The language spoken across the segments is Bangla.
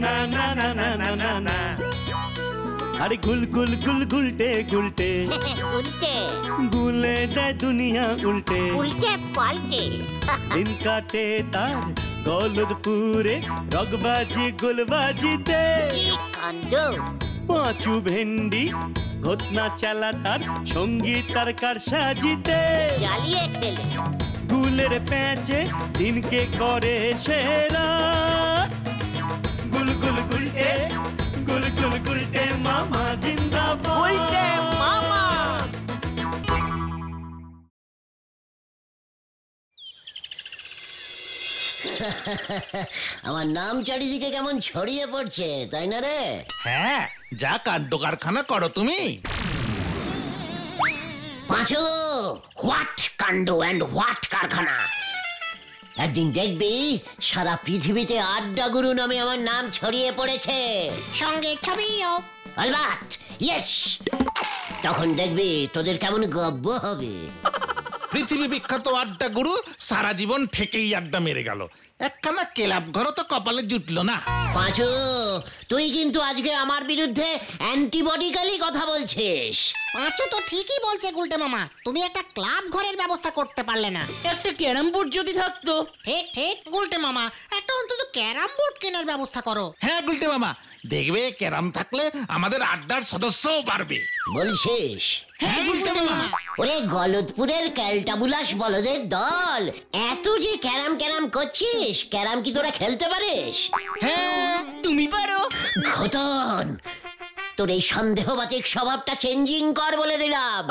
না না না না না না না। আরে গুল গুল গুল গুলটে গুলটে উল্টে গুলে দেয় দুনিয়া উল্টে উল্টে পাল্টে দিন কাটে তার গলদপুরে রগবাজি গুলবাজিতে কি কাণ্ড! পাঁচু ভেন্ডি ঘটনা চালা তার সঙ্গীত তার কার সাজিতে জ্বালিয়ে খেলে গুলের প্যাঁচে দিনকে করে সেরা গুল গুল গুলটে গুল গুল গুলটে মামা জিন্দাবাদ উল্টে মামা। আমার নাম চারিদিকে কেমন ছড়িয়ে পড়ছে, তাই না রে? হ্যাঁ, যা কাণ্ড কারখানা করো তুমি। পাঁচু, হোয়াট কাণ্ড অ্যান্ড হোয়াট কারখানা! একদিন দেখবি সারা পৃথিবীতে আড্ডা গুরু নামে আমার নাম ছড়িয়ে পড়েছে, সঙ্গে ছবিও। অলবাট, ইয়েস। তখন দেখবি তোদের কেমন গব্ব হবে। পৃথিবী বিখ্যাত আড্ডা গুরু সারা জীবন থেকেই আড্ডা মেরে গেল, একখানা ক্লাব ঘর তো কপালে জুটলো না। পাঁচু, তুই কিন্তু আজকে আমার বিরুদ্ধে অ্যান্টিবডিক্যালি কথা বলছিস। পাঁচু তো ঠিকই বলছে গুলটে মামা, তুমি একটা ক্লাব ঘরের ব্যবস্থা করতে পারলে না। একটা ক্যারাম বোর্ড যদি থাকতো। ঠিক ঠিক গুলটে মামা, একটা অন্তত ক্যারাম বোর্ড কেনার ব্যবস্থা করো। হ্যাঁ গুলটে মামা, দেখবে ক্যারাম থাকলে আমাদের আড্ডার সদস্যও বাড়বে। বলছিস? হ্যাঁ গুলটে মামা। ওরে গলদপুরের ক্যালটাবুলাস বলদের দল, এত যে ক্যারাম ক্যারাম করছিস, ক্যারাম কি তোরা খেলতে পারিস? হ্যাঁ তুমি পারো। ঘটন, তোর এই সন্দেহবাতিক স্বভাবটা চেঞ্জিং কর বলে দিলাম।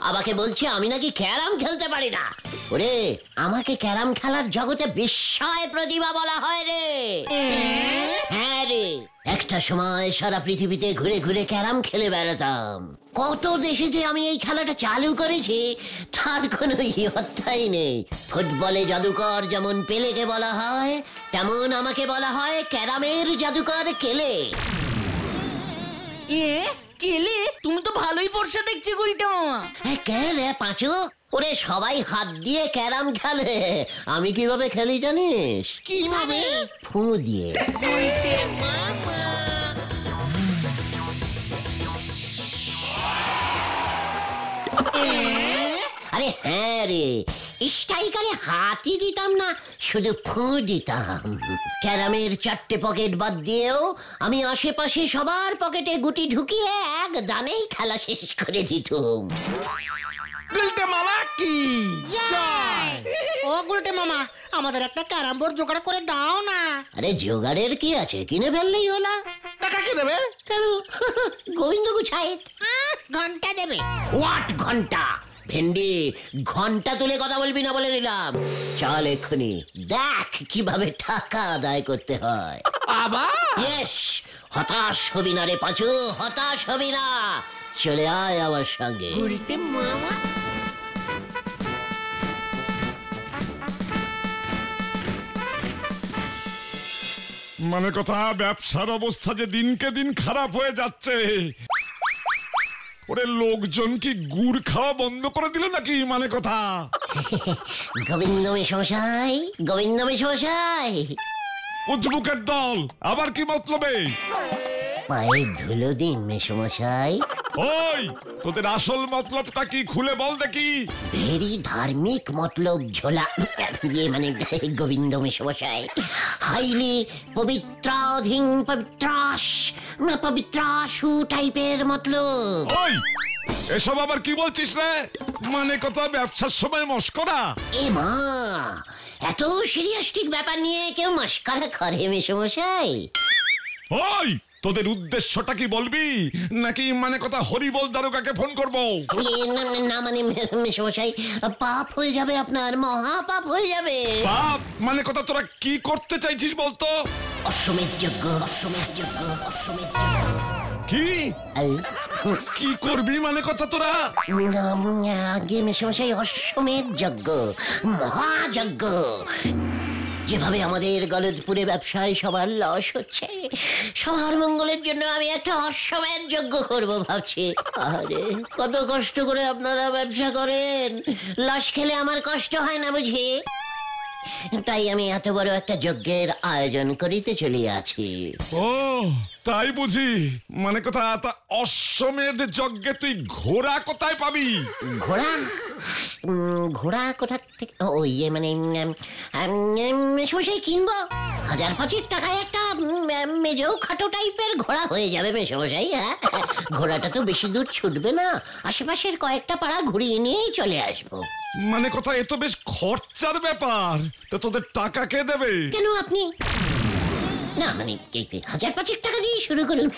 আমাকে বলছে আমি নাকি ক্যারাম খেলতে পারি না। ওরে, আমাকে ক্যারাম খেলার জগতে বিস্ময় প্রতিভা বলা হয় রে। হ্যাঁ রে, একটা সময় সারা পৃথিবীতে ঘুরে ঘুরে ক্যারাম খেলে বেড়াতাম। কত দেশে যে আমি এই খেলাটা চালু করেছি তার কোনো ইয়ত্তাই নেই। ফুটবলে জাদুকর যেমন পেলেকে বলা হয়, তেমন আমাকে বলা হয় ক্যারামের জাদুকর কেলে। কেলে? তুমি তো ভালোই পড়ছে দেখছি গুলটে মামা। কে রে পাঁচু? ওরে সবাই হাত দিয়ে ক্যারাম খেলে, আমি কিভাবে খেলি জানিস? কিভাবে? ফু দিয়ে। আরে হ্যাঁ রে, স্ট্রাইকারে হাতই দিতাম না, শুধু ফু দিতাম। ক্যারামের 4টে পকেট বাদ দিয়েও আমি আশেপাশে সবার পকেটে গুটি ঢুকিয়ে এক দানেই খেলা শেষ করে দিতাম। গুলটে মামা কি জয়! ও গুলটে মামা, আমাদের একটা ক্যারাম বোর্ড জোগাড় করে দাও না। আরে জোগাড়ের কি আছে, কিনে ফেললেই হলো। টাকা কে দেবে? কেন, গোবিন্দ গুছাইত। ঘন্টা দেবে। হোয়াট ঘন্টা? ভেন্ডি, ঘন্টা তুলে কথা বলবি না বলে দিলাম। চল এক্ষুনি দেখ কিভাবে টাকা আদায় করতে হয়। আবার? ইয়েস, হতাশ হবি না রে পাঁচু, হতাশ হবি না। চলে আয় আমার সঙ্গে। উল্টে মামা। মানে কথা, ব্যবসার অবস্থা যে দিনকে দিন খারাপ হয়ে যাচ্ছে। ওরে লোকজন কি গুড় খাওয়া বন্ধ করে দিল নাকি? মানে কথা। গোবিন্দ মেশমশাই, গোবিন্দ মেশমশাই। উজ্জবুকের দল আবার কি মতলবে? পায়ে ধুলো দিন মেশমশাই। ওই, তোদের আসল মতলবটা কি খুলে বল দেখি। ভেরি ধার্মিক মতলব ঝোলা, ইয়ে মানে গোবিন্দ মেশমশাই। হাইলি পবিত্রাধীন পবিত্রাস পবিত্রাসু টাইপের মতলব। ওই, এসব আবার কি বলছিস রে? মানে কথা, ব্যবসার সময় মস্করা? এ মা, এত সিরিয়াসটিক ব্যাপার নিয়ে কেউ মস্করা করে মেশমশাই? ওই, তোদের উদ্দেশ্যটা কি বলবি নাকি মানে কথা হরিবল দারোগাকে ফোন করবো? না মানে মেশমশাই, পাপ হয়ে যাবে আপনার, মহা পাপ হয়ে যাবে। পাপ মানে কথা, তোরা কি করতে চাইছিস বলতো? অশ্বমেধ যজ্ঞ, অশ্বমেধ যজ্ঞ, অশ্বমেধ যজ্ঞ। কি কি করবি মানে কথা তোরা? আগে মেশমশাই, অশ্বমেধ যজ্ঞ, মহাযজ্ঞ। যেভাবে আমাদের গলদপুরে ব্যবসায় সবার লস হচ্ছে, সবার মঙ্গলের জন্য আমি একটা অশ্বমেধ যজ্ঞ করব ভাবছি। আরে কত কষ্ট করে আপনারা ব্যবসা করেন, লস খেলে আমার কষ্ট হয় না বুঝি? তাই আমি এত বড় একটা যজ্ঞের আয়োজন করিতে চলিয়াছি। ও তাই বুঝি, মানে কথা তা অশ্বমেধ যজ্ঞে তুই ঘোড়া কোথায় পাবি? ঘোড়া? ঘোড়া কোথা থেকে? ও ইয়ে মানে মেশমশাই কিনবো। 1000-5 টাকায় একটা মেজো খাটো টাইপের ঘোড়া হয়ে যাবে মেশমশাই। হ্যাঁ, ঘোড়াটা তো বেশি দূর ছুটবে না, আশেপাশের কয়েকটা পাড়া ঘুরিয়ে নিয়েই চলে আসবো। মানে কথা এ তো বেশ খরচার ব্যাপার, তো তোদের টাকা কে দেবে? কেন আপনি? না মানে 1000-5 টাকা দিয়ে শুরু করুন,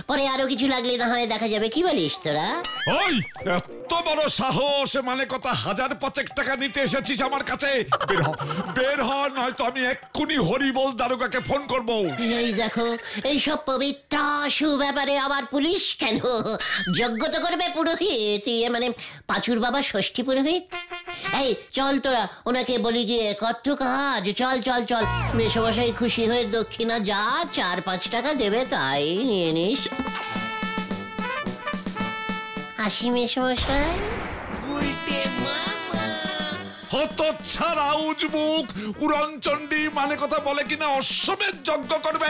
পরে আরো কিছু লাগলে না হয় দেখা যাবে। কি বলিস তোরা? ওই এত বড় সাহস, মানে কথা 1000-5 টাকা নিতে এসেছিস আমার কাছে? বের হ, নয়তো আমি এক্ষুনি হরিবোল দারোগাকে ফোন করব। এই দেখো, এই সব পবিত্র ব্যাপারে আবার পুলিশ কেন? যজ্ঞ তো করবে পুরোহিত, মানে পাঁচুর বাবা ষষ্ঠী পুরোহিত। এই চল তোরা ওনাকে বলি গিয়ে, কত কাজ। চল চল চল, মেশমশাই খুশি হয়ে দক্ষিণা যা 4-5 টাকা দেবে তাই নিয়ে নিস। আসি মেশমশাই। হতচ্ছাড়া উজবুক উড়নচণ্ডী, মানে কথা বলে কিনা অশ্বমেধ যজ্ঞ করবে।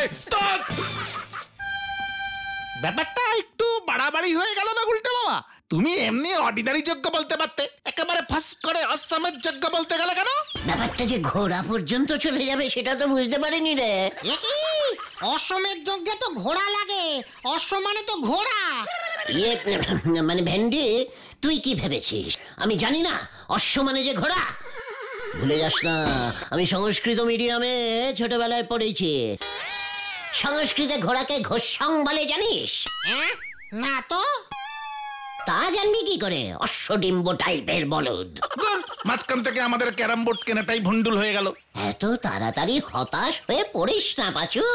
ব্যাপারটা একটু বাড়াবাড়ি হয়ে গেল না গুলটে মামা? তুমি এমনি অর্ডিনারি যজ্ঞ বলতে পারতে, একেবারে ফাঁস করে অশ্বমেধ যজ্ঞ বলতে গেলে কেন? ব্যাপারটা যে ঘোড়া পর্যন্ত চলে যাবে সেটা তো বুঝতে পারিনি রে। কি অশ্বমেধ যজ্ঞে তো ঘোড়া লাগে, অশ্ব মানে তো ঘোড়া। ইয়ে মানে ভেন্ডি, তুই কি ভেবেছিস আমি জানি না অশ্ব মানে যে ঘোড়া? ভুলে যাস না, আমি সংস্কৃত মিডিয়ামে ছোটবেলায় পড়েছি। সংস্কৃতে ঘোড়াকে ঘোষং বলে, জানিস? না তো। তা জানবি কি করে? অশ্বডিম্ব টাইপের বলদ। মাঝখান থেকে আমাদের ক্যারাম বোর্ড কেনাটাই ভন্ডুল হয়ে গেল। এত তাড়াতাড়ি হতাশ হয়ে পড়িস না পাচু,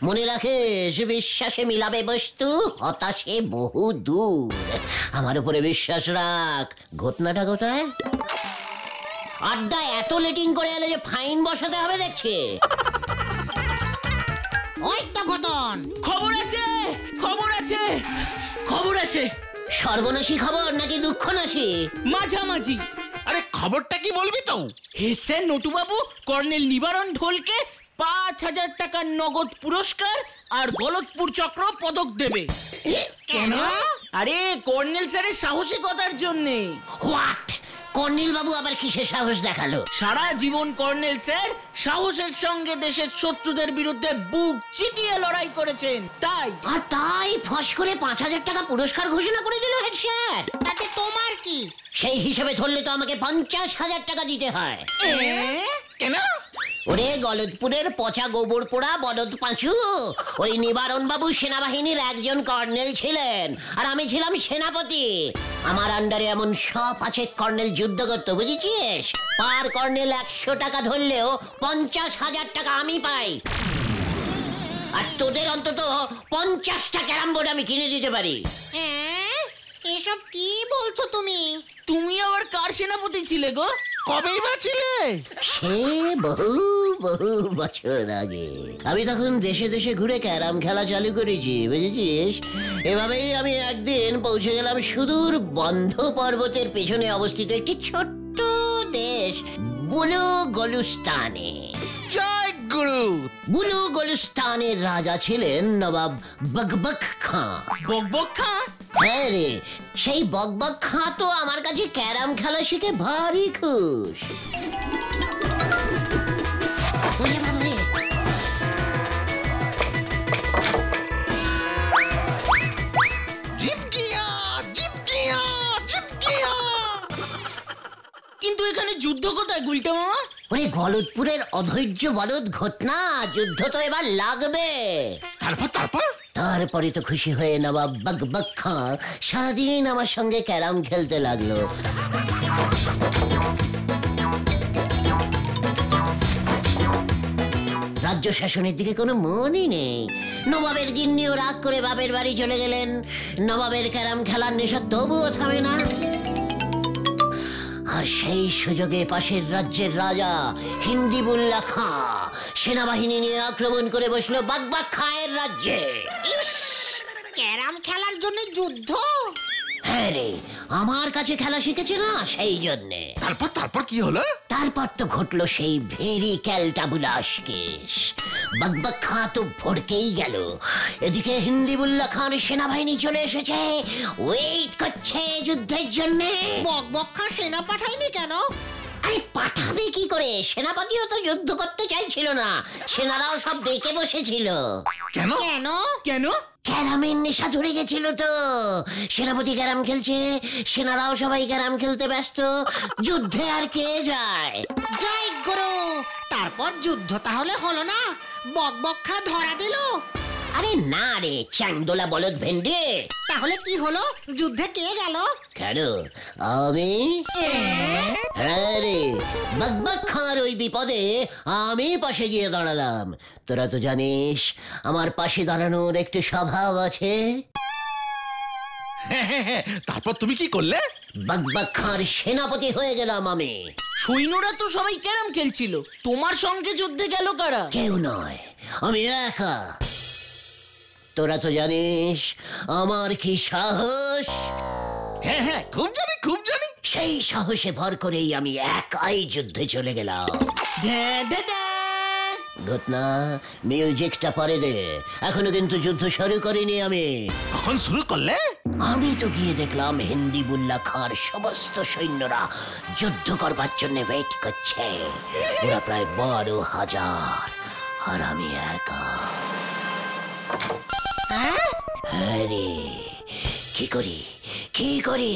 মনে রাখিস বিশ্বাসে মিলাবে বস্তু, হতাশে বহু দূর। আমার উপরে বিশ্বাস রাখ। ঘটনাটা কোথায়? আড্ডা এত লেটিং করে এলে যে ফাইন বসাতে হবে দেখছি। ওই তো ঘটন। খবর আছে, খবর আছে, খবর আছে। সর্বনাশী খবর নাকি দুঃখনাশী? মাঝামাঝি। আরে খবরটা কি বলবি তো? হেড স্যার নটুবাবু কর্নেল নিবারণ ঢোলকে 5000 টাকার নগদ পুরস্কার আর গলতপুর চক্র পদক দেবে। কেন? আরে কর্নেল স্যারের সাহসিকতার জন্যে। হোয়াট? কর্নেল বাবু আবার কিসের সাহস দেখালো? সারা জীবন কর্নেল স্যার সাহসের সঙ্গে দেশের শত্রুদের বিরুদ্ধে বুক চিতিয়ে লড়াই করেছেন, তাই। আর তাই ফস করে 5000 টাকা পুরস্কার ঘোষণা করে দিল হেড স্যার। তাতে তোমার কি? সেই হিসেবে ধরলে তো আমাকে 50,000 টাকা দিতে হয়। কেন? ওরে গলতপুরের পচা গোবর পোড়া বলদ পাঁচু, ওই নিবারণ বাবু সেনাবাহিনীর একজন কর্নেল ছিলেন আর আমি ছিলাম সেনাপতি। আমার আন্ডারে এমন 100 কর্নেল যুদ্ধ করতো, বুঝেছিস? পার কর্নেল 100 টাকা ধরলেও 50,000 টাকা আমি পাই। আর তোদের অন্তত 50টা ক্যারাম বোর্ড আমি কিনে দিতে পারি। এসব কি বলছো তুমি? তুমি আবার কার সেনাপতি ছিলে গো? কবেই বা ছিলে? সে বহু বহু বছর আগে। আমি তখন দেশে দেশে ঘুরে ক্যারাম খেলা চালু করেছি, বুঝেছিস? এভাবেই আমি একদিন পৌঁছে গেলাম সুদূর বন্ধ পর্বতের পেছনে অবস্থিত একটি ছোট্ট দেশ বুলু গলুস্তানে। জয় গুরু। বুলু গলুস্তানের রাজা ছিলেন নবাব বকবক খাঁ। বকবক খাঁ? হ্যাঁ রে, সেই বকবক খাঁ তো আমার কাছে ক্যারাম খেলা শিখে ভারী খুশ। জিত গিয়া, জিত গিয়া, জিত গিয়া। কিন্তু এখানে যুদ্ধ কোথায় গুলটা মামা? ওরে গলতপুরের অধৈর্য বলদ ঘটনা, যুদ্ধ তো এবার লাগবে। তারপরে তো খুশি হয়ে নবাব বকবক খাঁ সারাদিন আমার সঙ্গে ক্যারাম খেলতে লাগলো। রাজ্য শাসনের দিকে কোনো মনই নেই। নবাবের গিন্নিও রাগ করে বাপের বাড়ি চলে গেলেন। নবাবের ক্যারাম খেলার নেশা তবুও থামে না। আর সেই সুযোগে পাশের রাজ্যের রাজা হিন্দিবুল্লাহ খাঁ সেনাবাহিনী নিয়ে আক্রমণ করে বসলো বকবক খাঁয়ের রাজ্যে। ইস, ক্যারাম খেলার জন্য যুদ্ধ? হ্যাঁ রে, আমার কাছে খেলা শিখেছে না, সেই জন্যে। তারপর কি হলো? তারপর তো ঘটলো সেই ভেরি ক্যালটাবুলাস কেস। বকবক খাঁ তো ভড়কেই গেল। এদিকে হিন্দিবুল্লাহ খান সেনাবাহিনী চলে এসেছে, ওয়েট করছে যুদ্ধের জন্য। বকবক্ষা সেনা পাঠায়নি কেন? আরে পাঠাবে কি করে? সেনাপতিও তো যুদ্ধ করতে চাইছিল না, সেনারাও সব দেখে বসেছিল। কেন? কেন? কেন? ক্যারামের নেশা ধরে গেছিল তো। সেনাপতি ক্যারাম খেলছে, সেনারাও সবাই ক্যারাম খেলতে ব্যস্ত, যুদ্ধে আর কে যায়? জয় গুরু। তারপর যুদ্ধ তাহলে হলো না, বকবক্ষা ধরা দিল? আরে না রে চান্দোলা বলদ ভেন্ডে। তাহলে কি হলো? যুদ্ধে কে গেল? কেন আমি? হ্যাঁ রে, বকবক খাঁর ওই বিপদে আমি পাশে গিয়ে দাঁড়ালাম। তোরা তো জানিস আমার পাশে দাঁড়ানোর একটু স্বভাব আছে। তারপর তুমি কি করলে? বকবক খাঁর সেনাপতি হয়ে গেলাম আমি। সৈন্যরা তো সবাই ক্যারাম খেলছিল, তোমার সঙ্গে যুদ্ধে গেল কারা? কেউ নয়, আমি একা। তোরা তো জানিস আমার কি সাহস। হ্যাঁ, খুব জানি। সেই সাহসে ভর করেই আমি একাই যুদ্ধে চলে গেলাম। ঘটনা মিউজিকটা পরে দে, এখনো কিন্তু যুদ্ধ শুরু করিনি আমি। কখন শুরু করলে? আমি তো গিয়ে দেখলাম হিন্দিবুল্লাহ খাঁর সমস্ত সৈন্যরা যুদ্ধ করবার জন্য ওয়েট করছে। ওরা প্রায় 12,000 আর আমি একা। হ্যাঁ রে, কি করি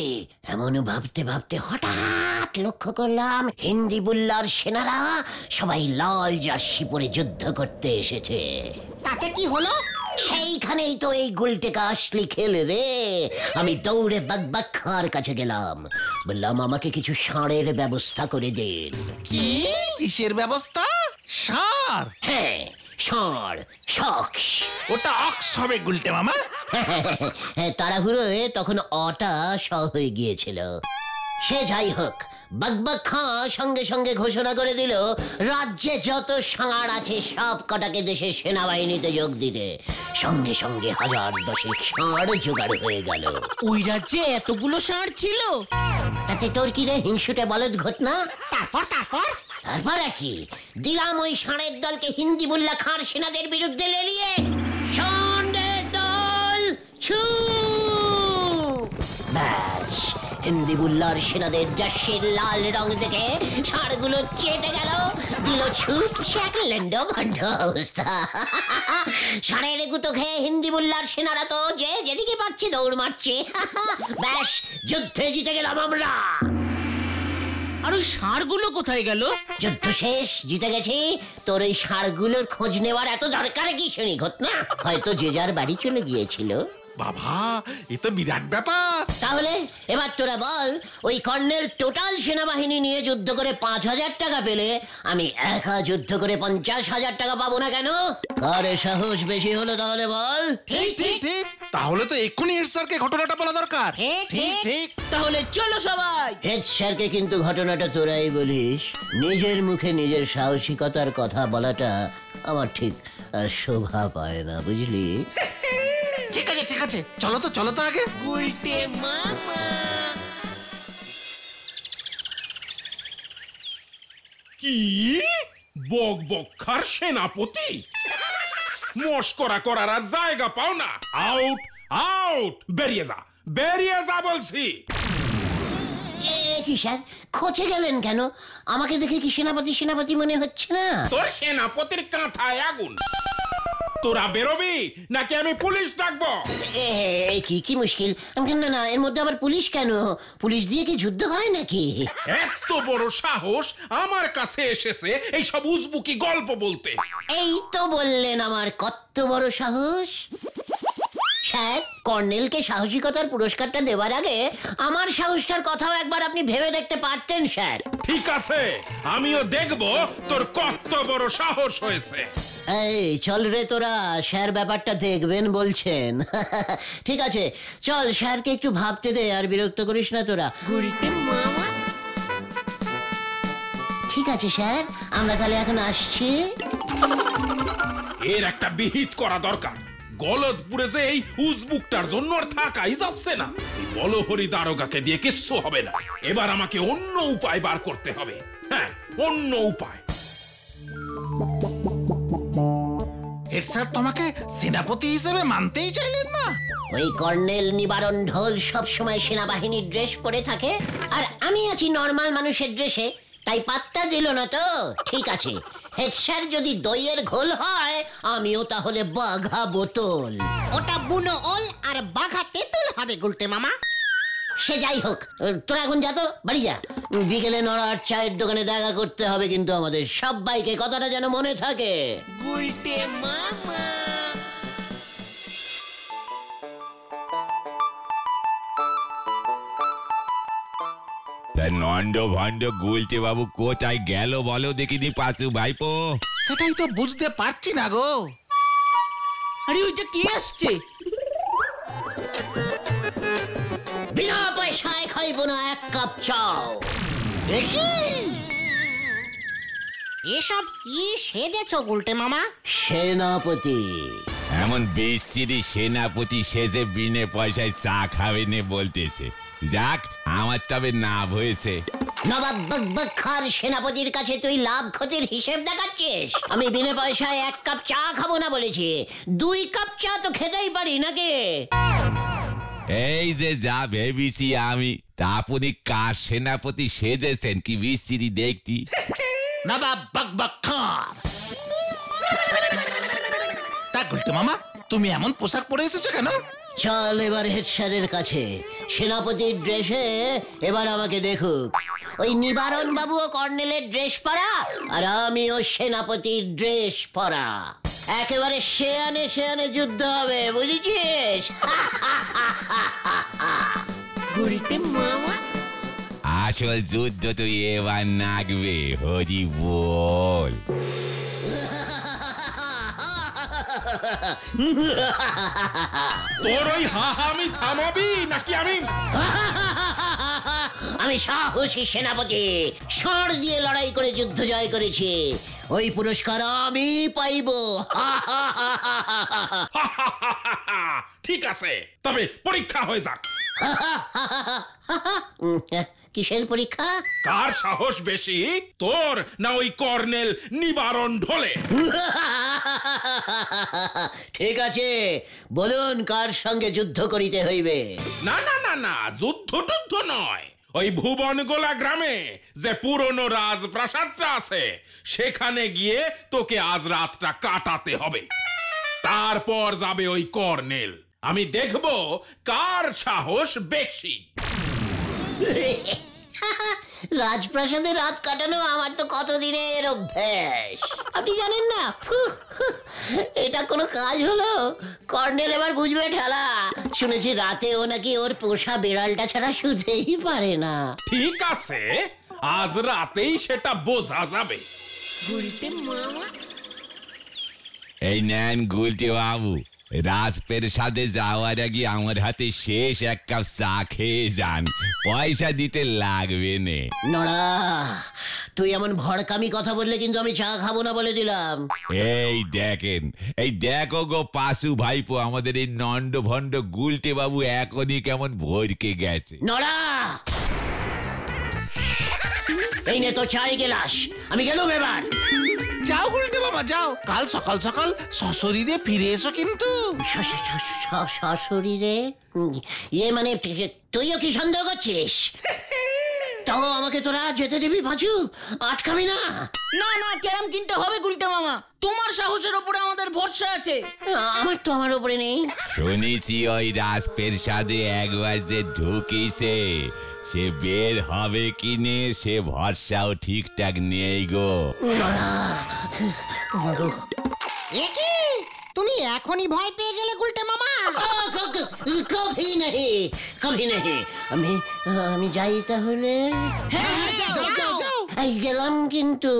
এমন ভাবতে ভাবতে হঠাৎ লক্ষ্য করলাম হিন্দিবুল্লাহর সেনারা সবাই লাল জার্সি পরে যুদ্ধ করতে এসেছে। তাতে কি হলো? সেইখানেই তো এই গুলটেকা আসলি খেলে রে। আমি দৌড়ে বকবক খাঁর কাছে গেলাম, বললাম আমাকে কিছু ষাঁড়ের ব্যবস্থা করে দিন। কি? কিসের ব্যবস্থা? ষাঁড়? হ্যাঁ, ষাঁড়, শক্স। ওটা অক্স হবে গুলটে মামা। তাড়াহুড়োয় তখন অটা স হয়ে গিয়েছিল। সে যাই হোক, বকবক খাঁ সঙ্গে সঙ্গে ঘোষণা করে দিল রাজ্যে যত ষাঁড় আছে সব কটাকে দেশের সেনাবাহিনীতে যোগ দিতে। সঙ্গে সঙ্গে 1010 ষাঁড় জোগাড় হয়ে গেল। ওই রাজ্যে এতগুলো ষাঁড় ছিল? তাতে তোর কি রে হিংসুটে বলদ ঘটনা? তারপর তারপর কি দিলাম ওই ষাঁড়ের দলকে হিন্দিবুল্লাহ খাঁর সেনাদের বিরুদ্ধে লেলিয়ে। ষাঁড়ের দল ছু! ব্যাস, হিন্দিবুল্লাহর সেনাদের জার্সির লাল রং দেখে ষাঁড়গুলো চেটে গেল, দিল ছুট, ল্যান্ড ভণ্ড অবস্থা। ষাঁড়ের গুতো খেয়ে হিন্দিবুল্লাহর সেনারা তো যে যেদিকে পাচ্ছে দৌড় মারছে। ব্যাস, যুদ্ধে জিতে গেলাম আমরা। আর ওই ষাঁড়গুলো কোথায় গেল? যুদ্ধ শেষ, জিতে গেছি। তোর ওই ষাঁড়গুলোর খোঁজ নেওয়ার এত দরকার কি শুনি ঘটনা? হয়তো যে যার বাড়ি চলে গিয়েছিল। বাবা, এ তো বিরাট ব্যাপার। তাহলে এবার তোরা বল, ওই কর্নেল টোটাল সেনাবাহিনী নিয়ে যুদ্ধ করে 5,000 টাকা পেলে আমি একা যুদ্ধ করে 50,000 টাকা পাবো না কেন? কারে সাহস বেশি হলো তাহলে বল? ঠিক। তাহলে তো এক্ষুনি হেড স্যারকে ঘটনাটা বলা দরকার। ঠিক। তাহলে চলো সবাই। হেড স্যারকে কিন্তু ঘটনাটা তোরাই বলিস। নিজের মুখে নিজের সাহসিকতার কথা বলাটা আমার ঠিক শোভা পায় না, বুঝলি? ঠিক আছে, চলো তো আগে। উল্টে মামা। কি? বকবক্ষার সেনাপতি? মস্করা করার আর জায়গা পাও না। আউট, বেরিয়ে যা বলছি। কি স্যার, খোঁচে গেলেন কেন? আমাকে দেখে কি সেনাপতি মনে হচ্ছে না? তোর সেনাপতির কাঁথায় আগুন। তোরা বেরোবি নাকি আমি পুলিশ ডাকবো? কি মুশকিল। না, এর মধ্যে আবার পুলিশ কেন? পুলিশ দিয়ে কি যুদ্ধ হয় নাকি? এত বড় সাহস আমার কাছে এসেছে এইসব উজবুকি গল্প বলতে। এই তো বললেন আমার কত বড় সাহস। স্যার, কর্নেলকে সাহসিকতার পুরস্কারটা দেওয়ার আগে আমার সাহসটার কথাও একবার আপনি ভেবে দেখতে পারতেন স্যার। ঠিক আছে, আমিও দেখবো তোর কত বড় সাহস হয়েছে। এই চল রে তোরা, স্যার ব্যাপারটা দেখবেন বলছেন। ঠিক আছে, চল, স্যারকে একটু ভাবতে দে, আর বিরক্ত করিস না তোরা। ঠিক আছে স্যার, আমরা তাহলে এখন আসছি। এর একটা বিহিত করা দরকার। গলদপুরে যে এই উজবুকটার জন্য আর থাকাই যাচ্ছে না। এই বলহরি দারোগাকে দিয়ে কিচ্ছু হবে না। এবার আমাকে অন্য উপায় বার করতে হবে। হ্যাঁ, অন্য উপায়। হেড স্যার তোমাকে সেনাপতি হিসেবে মানতেই চাইলেন না? ওই কর্নেল নিবারণ ঢোল সব সময় সেনাবাহিনীর ড্রেস পরে থাকে, আর আমি আছি নর্মাল মানুষের ড্রেসে, তাই পাত্তা দিল না তো। ঠিক আছে, হেড স্যার যদি দইয়ের ঘোল হয়, আমিও তাহলে বাঘা বোতল। ওটা বুনো ওল আর বাঘা তেঁতুল হবে গুলটে মামা। সে যাই হোক, তোরা এখন যা তো, বাড়ি যা। বিকেলে নড়ার চায়ের দোকানে দেখা করতে হবে কিন্তু আমাদের সবাইকে, কথাটা যেন মনে থাকে। নন্দ ভন্ড গুলছে বাবু কোথায় গেল বলো দেখিনি পাশু ভাইপো? সেটাই তো বুঝতে পারছি না গো। আরে ওইটা কি আসছে? বিনা পয়সায় খাইব না এক কাপ চাও। দেখি এসব কি সেজেছ গুলটে মামা? সেনাপতি। এমন বিশ্রী সেনাপতি সেজে বিনে পয়সায় চা খাবে নে বলতেছে। যাক, আমার তবে লাভ হয়েছে। নবাব বকবক খার সেনাপতির কাছে তুই লাভ ক্ষতির হিসেব দেখাচ্ছিস? আমি বিনা পয়সায় এক কাপ চা খাবো না বলেছি, 2 কাপ চা তো খেতেই পারি নাকি? এই যে যা ভেবেছি আমি, তা আপনি কার সেনাপতি সেজেছেন কি বিশ্রী দেখতি? নবাব বকবক খান। তা গুলটে মামা, তুমি এমন পোশাক পরে এসেছো কেন? চল এবার হেড স্যারের কাছে, সেনাপতির ড্রেসে এবার আমাকে দেখুক। ওই নিবারণ বাবুও কর্নেলের ড্রেস পরা, আর আমিও সেনাপতির ড্রেস পরা। একেবারে শেয়ানে শেয়ানে যুদ্ধ হবে, বুঝেছিস? গুলটে মামা আসল যুদ্ধ তো এবার নাগবে, হরি বল। তোর ওই আমি থামাবি নাকি আমি? আমি সাহসী সেনাপতি, ষাঁড় দিয়ে লড়াই করে যুদ্ধ জয় করেছি, ওই পুরস্কার আমি পাইবো। ঠিক আছে, তবে পরীক্ষা হয়ে যাক। কিসের পরীক্ষা? কার সাহস বেশি, তোর না ওই কর্নেল নিবারণ ঢোলে? ঠিক আছে, বলুন কার সঙ্গে যুদ্ধ করিতে হইবে? না না না না, যুদ্ধ টুদ্ধ নয়। ওই ভুবনগোলা গ্রামে যে পুরনো রাজপ্রাসাদটা আছে, সেখানে গিয়ে তোকে আজ রাতটা কাটাতে হবে। তারপর যাবে ওই কর্নেল। আমি দেখব কার সাহস বেশি। রাজপ্রাসাদে রাত কাটানো আমার তো কতদিনের অভ্যাস, আপনি জানেন না। এটা কোনো কাজ হলো? কর্নেল এবার বুঝবে ঠেলা। শুনেছি রাতে ও নাকি ওর পোষা বিড়ালটা ছাড়া শুতেই পারে না। ঠিক আছে, আজ রাতেই সেটা বোঝা যাবে। গুলটে মামা এই নেন গুলটে বাবু, রাজপ্রাসাদে যাওয়ার আগে আমার হাতে শেষ এক কাপ চা খেয়ে যান, পয়সা দিতে লাগবে নে। নড়া, তুই এমন ভড়কামি কথা বললে কিন্তু আমি চা খাবো না বলে দিলাম। এই দেখেন, এই দেখো গো পাশু ভাইপো, আমাদের এই নন্দ ভন্ড গুলটে বাবু এখনই কেমন ভরকে গেছে। নড়া, এই নে তো চাই গেলাস, আমি গেলুম এবার। যাও গুলটে মামা যাও, কাল সকাল সকাল সশরীরে ফিরে এসো কিন্তু। শাশুড়িরে? ইয়ে মানে তুইও কি সন্দেহ করছিস? তাও আমাকে তোরা যেতে দিবি পাঁচু? আটকাবি না? না না, ক্যারাম কিনতে হবে গুলটে মামা, তোমার সাহসের উপরে আমাদের ভরসা আছে। আমার তো আমার উপরে নেই। শুনেছি ওই রাজপ্রাসাদে একবার যে ঢুকিছে, সে বের হবে কিনে সে ভরসাও ঠিকঠাক নেই গো। একি তুমি এখনই ভয় পেয়ে গেলে গুলটে মামা? কভি নেই, কভি নেই। আমি যাই তাহলে। হ্যাঁ যাও যাও যাও। এই গেলাম কিন্তু।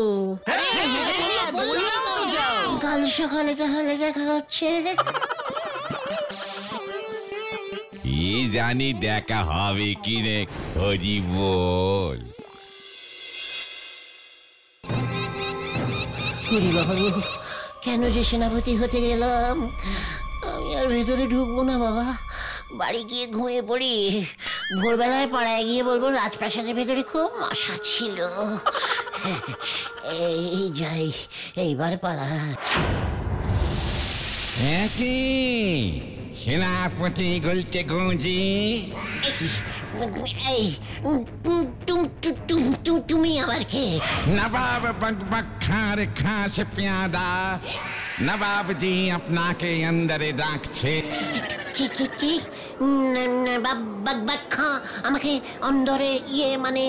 কাল সকালে তাহলে দেখা হচ্ছে। কি জানি দেখা হবে কিনে, হরি বল। হরি বাবা, কেন যে সেনাপতি হতে গেলাম? আমি আর ভেতরে ঢুকবো না বাবা, বাড়ি গিয়ে ঘুমিয়ে পড়ি। ভোরবেলায় পাড়ায় গিয়ে বলবো রাজপ্রাসাদের ভেতরে খুব মশা ছিল। এই যাই, এইবার পাড়া। সেনাপতি গুলটে গুঁজি, এই তুমি আবার কে? নবাব বকবক খার খাস প্যাদা, নবাব জি আপনাকে অন্দরে ডাকছে। কি আমাকে অন্দরে মানে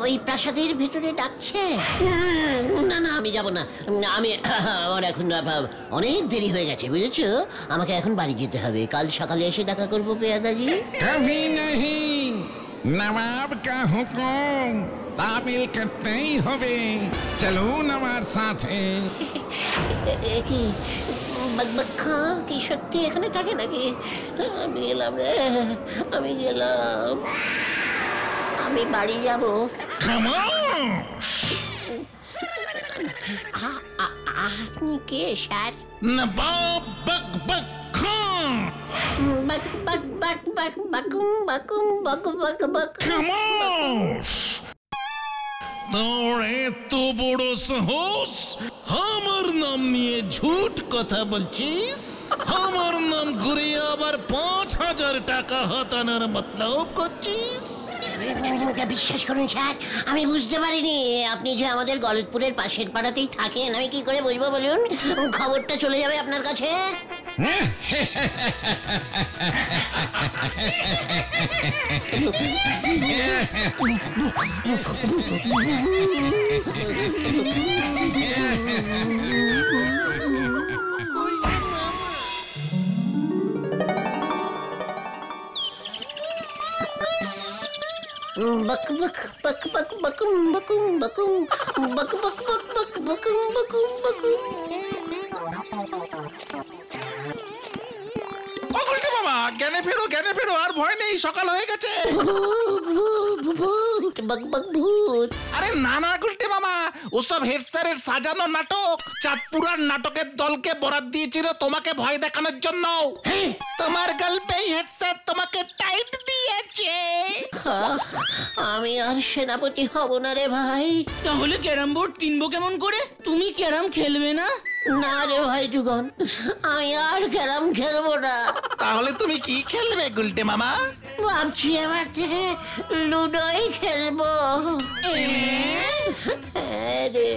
ওই প্রাসাদের ভেতরে ডাকছে? না না, আমি যাব না। আমার এখন অনেক দেরি হয়ে গেছে, বুঝেছো? আমাকে এখন বাড়ি যেতে হবে। কাল সকালে এসে দেখা করবো পেয়াদাজি। কভি नहीं, নবাব কা হুকুম তামিল করতেই হবে। চলুন আমার সাথে। কি বকবকা কি সত্যি এখানে থাকে নাকি? আমি গেলাম রে, আমি গেলাম, আমি বাড়ি যাব। আপনি কে স্যার? নবাব বকবক খান। বক বক বক বক বকুম বকুম বক বক বক। খামোশ! তোর এত বড় সাহস, আমার নাম নিয়ে ঝুট কথা বলছিস? আমার নাম ঘুরে আবার ৫,০০০ টাকা হাতানোর মতলব করছিস? বিশ্বাস করুন স্যার, আমি বুঝতে পারিনি আপনি যে আমাদের গলতপুরের পাশের পাড়াতেই থাকেন। আমি কি করে বুঝবো বলুন? খবরটা চলে যাবে আপনার কাছে। বক বক বক বক বকুম বকুম বকুম বক বক বক বক বকুম বকুম বকুম। ও গুলটে মামা, জ্ঞানে ফেরো, আর ভয় নেই, সকাল হয়ে গেছে। ভূত বক বক ভূত। আরে না না গুলটে মামা, ওসব হেড স্যারের সাজানো নাটক। চাঁদপুরার নাটকের দলকে বরাত দিয়েছিল তোমাকে ভয় দেখানোর জন্য। তোমার গল্পেই হেড স্যার তোমাকে টাইট দিয়েছে। আমি আর সেনাপতি হব না রে ভাই। তাহলে ক্যারাম বোর্ড কিনবো কেমন করে? তুমি ক্যারাম খেলবে না? না রে ভাই যুগন, আমি আর ক্যারাম খেলবো না। তাহলে তুমি কি খেলবে গুলটে মামা? ভাবছি এবার থেকে লুডোই খেলবো। হ্যাঁ রে।